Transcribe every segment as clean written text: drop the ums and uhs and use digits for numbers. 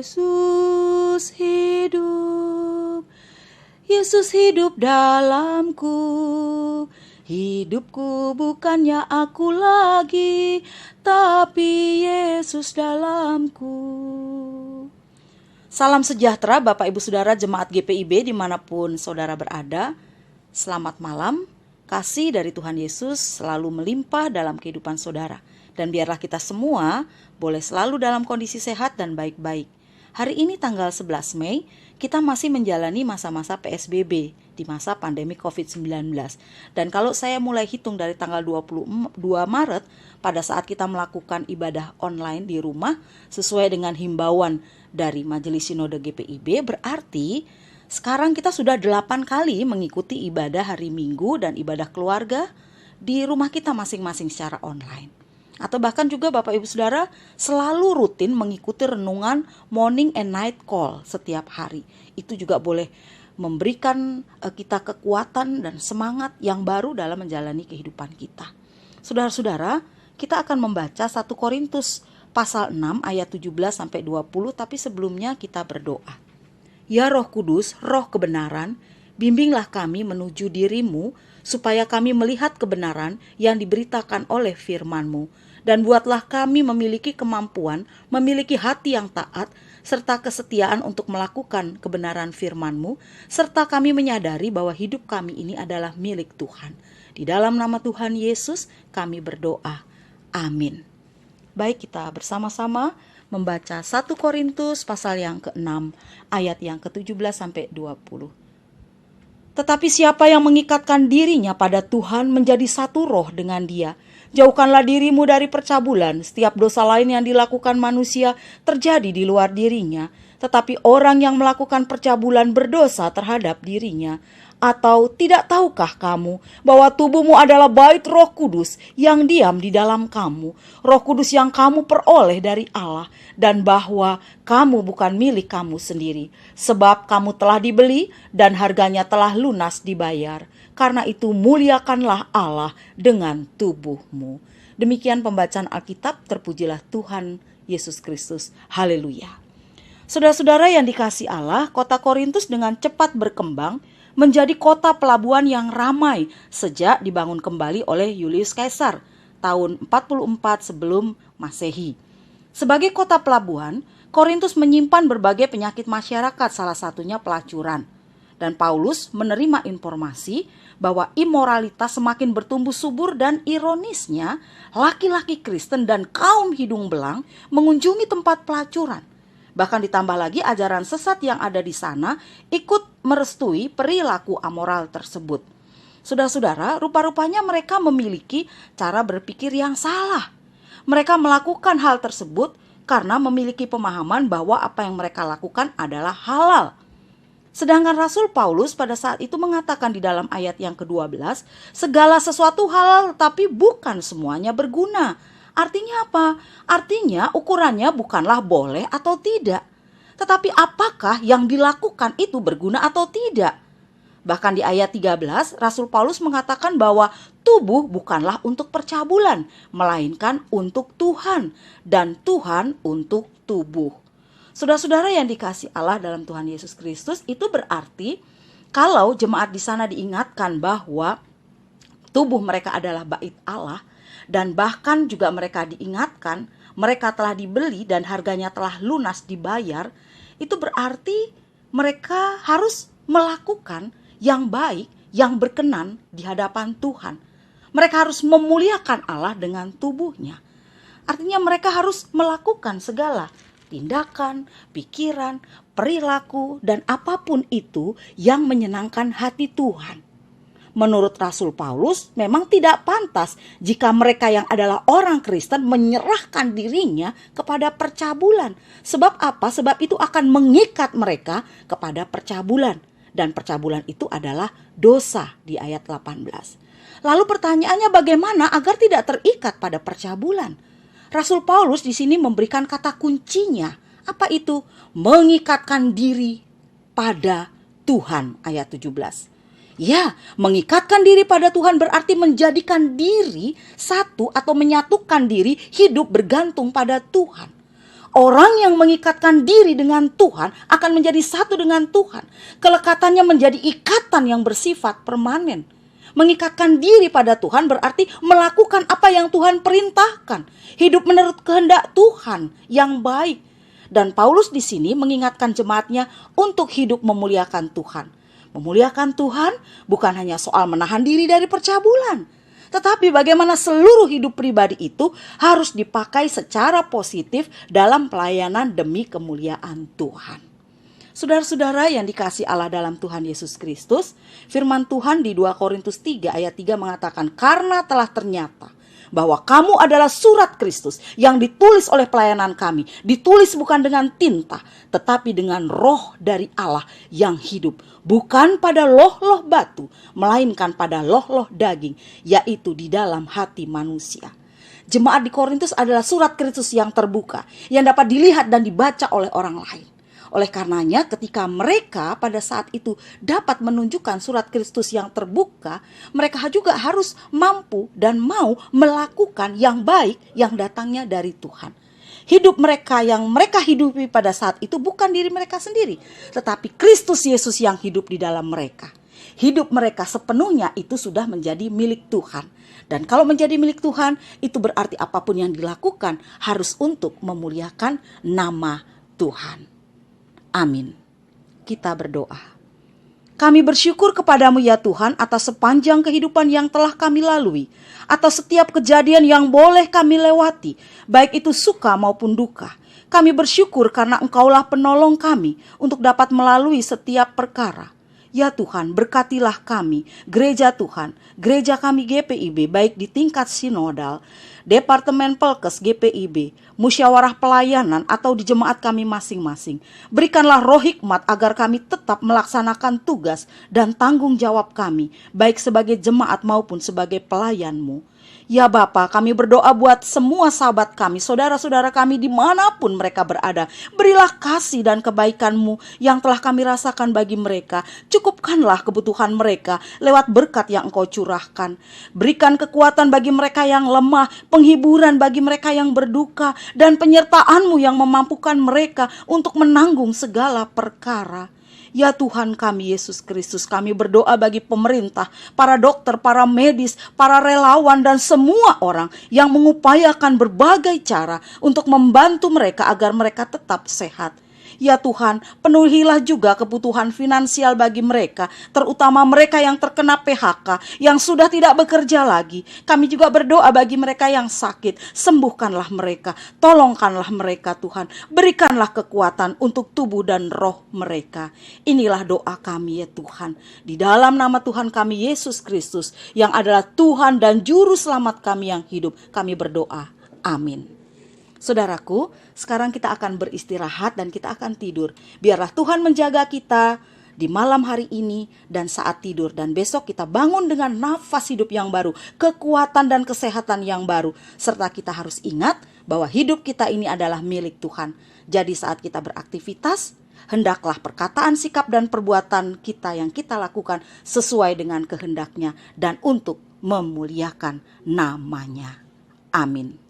Yesus hidup. Yesus hidup dalamku. Hidupku bukannya aku lagi, tapi Yesus dalamku. Salam sejahtera Bapak Ibu Saudara Jemaat GPIB dimanapun saudara berada. Selamat malam. Kasih dari Tuhan Yesus selalu melimpah dalam kehidupan saudara. Dan biarlah kita semua boleh selalu dalam kondisi sehat dan baik-baik. Hari ini tanggal 11 Mei, kita masih menjalani masa-masa PSBB di masa pandemi COVID-19. Dan kalau saya mulai hitung dari tanggal 22 Maret, pada saat kita melakukan ibadah online di rumah, sesuai dengan himbauan dari Majelis Sinode GPIB, berarti sekarang kita sudah 8 kali mengikuti ibadah hari Minggu dan ibadah keluarga di rumah kita masing-masing secara online. Atau bahkan juga Bapak Ibu Saudara selalu rutin mengikuti renungan morning and night call setiap hari. Itu juga boleh memberikan kita kekuatan dan semangat yang baru dalam menjalani kehidupan kita. Saudara-saudara, kita akan membaca 1 Korintus pasal 6 ayat 17 sampai 20, tapi sebelumnya kita berdoa. Ya Roh Kudus, Roh kebenaran, bimbinglah kami menuju dirimu, supaya kami melihat kebenaran yang diberitakan oleh firman-Mu. Dan buatlah kami memiliki kemampuan, memiliki hati yang taat, serta kesetiaan untuk melakukan kebenaran firman-Mu, serta kami menyadari bahwa hidup kami ini adalah milik Tuhan. Di dalam nama Tuhan Yesus kami berdoa. Amin. Baik, kita bersama-sama membaca 1 Korintus pasal yang ke-6 ayat yang ke-17 sampai 20. Tetapi siapa yang mengikatkan dirinya pada Tuhan menjadi satu roh dengan Dia. Jauhkanlah dirimu dari percabulan. Setiap dosa lain yang dilakukan manusia terjadi di luar dirinya. Tetapi orang yang melakukan percabulan berdosa terhadap dirinya. Atau tidak tahukah kamu bahwa tubuhmu adalah bait Roh Kudus yang diam di dalam kamu, Roh Kudus yang kamu peroleh dari Allah, dan bahwa kamu bukan milik kamu sendiri, sebab kamu telah dibeli dan harganya telah lunas dibayar. Karena itu muliakanlah Allah dengan tubuhmu. Demikian pembacaan Alkitab, terpujilah Tuhan Yesus Kristus. Haleluya. Saudara-saudara yang dikasihi Allah, kota Korintus dengan cepat berkembang menjadi kota pelabuhan yang ramai sejak dibangun kembali oleh Julius Caesar tahun 44 sebelum Masehi. Sebagai kota pelabuhan, Korintus menyimpan berbagai penyakit masyarakat, salah satunya pelacuran. Dan Paulus menerima informasi bahwa imoralitas semakin bertumbuh subur, dan ironisnya laki-laki Kristen dan kaum hidung belang mengunjungi tempat pelacuran. Bahkan ditambah lagi ajaran sesat yang ada di sana ikut merestui perilaku amoral tersebut. Saudara-saudara, rupa-rupanya mereka memiliki cara berpikir yang salah. Mereka melakukan hal tersebut karena memiliki pemahaman bahwa apa yang mereka lakukan adalah halal. Sedangkan Rasul Paulus pada saat itu mengatakan di dalam ayat yang ke-12, segala sesuatu halal tapi bukan semuanya berguna. Artinya apa? Artinya ukurannya bukanlah boleh atau tidak, tetapi apakah yang dilakukan itu berguna atau tidak. Bahkan di ayat 13, Rasul Paulus mengatakan bahwa tubuh bukanlah untuk percabulan, melainkan untuk Tuhan, dan Tuhan untuk tubuh. Saudara-saudara yang dikasihi Allah dalam Tuhan Yesus Kristus, itu berarti kalau jemaat di sana diingatkan bahwa tubuh mereka adalah bait Allah, dan bahkan juga mereka diingatkan mereka telah dibeli dan harganya telah lunas dibayar, itu berarti mereka harus melakukan yang baik, yang berkenan di hadapan Tuhan. Mereka harus memuliakan Allah dengan tubuhnya. Artinya mereka harus melakukan segala tindakan, pikiran, perilaku, dan apapun itu yang menyenangkan hati Tuhan. Menurut Rasul Paulus, memang tidak pantas jika mereka yang adalah orang Kristen menyerahkan dirinya kepada percabulan. Sebab apa? Sebab itu akan mengikat mereka kepada percabulan. Dan percabulan itu adalah dosa di ayat 18. Lalu pertanyaannya, bagaimana agar tidak terikat pada percabulan? Rasul Paulus di sini memberikan kata kuncinya. Apa itu? Mengikatkan diri pada Tuhan, ayat 17. Ya, mengikatkan diri pada Tuhan berarti menjadikan diri satu atau menyatukan diri hidup bergantung pada Tuhan. Orang yang mengikatkan diri dengan Tuhan akan menjadi satu dengan Tuhan. Kelekatannya menjadi ikatan yang bersifat permanen. Mengikatkan diri pada Tuhan berarti melakukan apa yang Tuhan perintahkan. Hidup menurut kehendak Tuhan yang baik. Dan Paulus di sini mengingatkan jemaatnya untuk hidup memuliakan Tuhan. Memuliakan Tuhan bukan hanya soal menahan diri dari percabulan, tetapi bagaimana seluruh hidup pribadi itu harus dipakai secara positif dalam pelayanan demi kemuliaan Tuhan. Saudara-saudara yang dikasihi Allah dalam Tuhan Yesus Kristus, firman Tuhan di 2 Korintus 3 ayat 3 mengatakan, karena telah ternyata bahwa kamu adalah surat Kristus yang ditulis oleh pelayanan kami, ditulis bukan dengan tinta, tetapi dengan roh dari Allah yang hidup, bukan pada loh-loh batu, melainkan pada loh-loh daging, yaitu di dalam hati manusia. Jemaat di Korintus adalah surat Kristus yang terbuka, yang dapat dilihat dan dibaca oleh orang lain. Oleh karenanya ketika mereka pada saat itu dapat menunjukkan surat Kristus yang terbuka, mereka juga harus mampu dan mau melakukan yang baik yang datangnya dari Tuhan. Hidup mereka yang mereka hidupi pada saat itu bukan diri mereka sendiri, tetapi Kristus Yesus yang hidup di dalam mereka. Hidup mereka sepenuhnya itu sudah menjadi milik Tuhan. Dan kalau menjadi milik Tuhan, itu berarti apapun yang dilakukan harus untuk memuliakan nama Tuhan. Amin. Kita berdoa. Kami bersyukur kepadamu ya Tuhan atas sepanjang kehidupan yang telah kami lalui, atas setiap kejadian yang boleh kami lewati, baik itu suka maupun duka. Kami bersyukur karena Engkaulah penolong kami untuk dapat melalui setiap perkara. Ya Tuhan, berkatilah kami, gereja Tuhan, gereja kami GPIB, baik di tingkat sinodal, Departemen Pelkes GPIB, musyawarah pelayanan atau di jemaat kami masing-masing. Berikanlah roh hikmat agar kami tetap melaksanakan tugas dan tanggung jawab kami, baik sebagai jemaat maupun sebagai pelayan-Mu. Ya Bapa, kami berdoa buat semua sahabat kami, saudara-saudara kami dimanapun mereka berada. Berilah kasih dan kebaikan-Mu yang telah kami rasakan bagi mereka. Cukupkanlah kebutuhan mereka lewat berkat yang Engkau curahkan. Berikan kekuatan bagi mereka yang lemah, penghiburan bagi mereka yang berduka, dan penyertaan-Mu yang memampukan mereka untuk menanggung segala perkara. Ya Tuhan kami Yesus Kristus, kami berdoa bagi pemerintah, para dokter, para medis, para relawan, dan semua orang yang mengupayakan berbagai cara untuk membantu mereka agar mereka tetap sehat. Ya Tuhan, penuhilah juga kebutuhan finansial bagi mereka, terutama mereka yang terkena PHK, yang sudah tidak bekerja lagi. Kami juga berdoa bagi mereka yang sakit, sembuhkanlah mereka, tolongkanlah mereka Tuhan, berikanlah kekuatan untuk tubuh dan roh mereka. Inilah doa kami ya Tuhan, di dalam nama Tuhan kami Yesus Kristus, yang adalah Tuhan dan Juru Selamat kami yang hidup, kami berdoa. Amin. Saudaraku, sekarang kita akan beristirahat dan kita akan tidur. Biarlah Tuhan menjaga kita di malam hari ini dan saat tidur. Dan besok kita bangun dengan nafas hidup yang baru, kekuatan dan kesehatan yang baru. Serta kita harus ingat bahwa hidup kita ini adalah milik Tuhan. Jadi saat kita beraktivitas, hendaklah perkataan, sikap, dan perbuatan kita yang kita lakukan sesuai dengan kehendaknya dan untuk memuliakan namanya. Amin.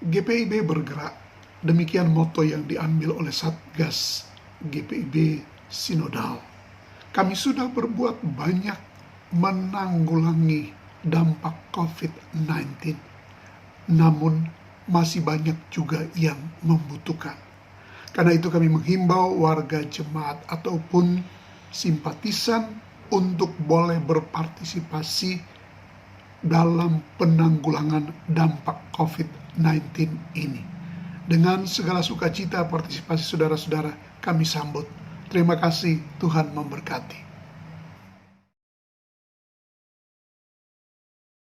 GPIB bergerak, demikian moto yang diambil oleh Satgas GPIB Sinodal. Kami sudah berbuat banyak menanggulangi dampak COVID-19, namun masih banyak juga yang membutuhkan. Karena itu kami menghimbau warga jemaat ataupun simpatisan untuk boleh berpartisipasi dalam penanggulangan dampak COVID-19 ini. Dengan segala sukacita partisipasi saudara-saudara kami sambut. Terima kasih, Tuhan memberkati.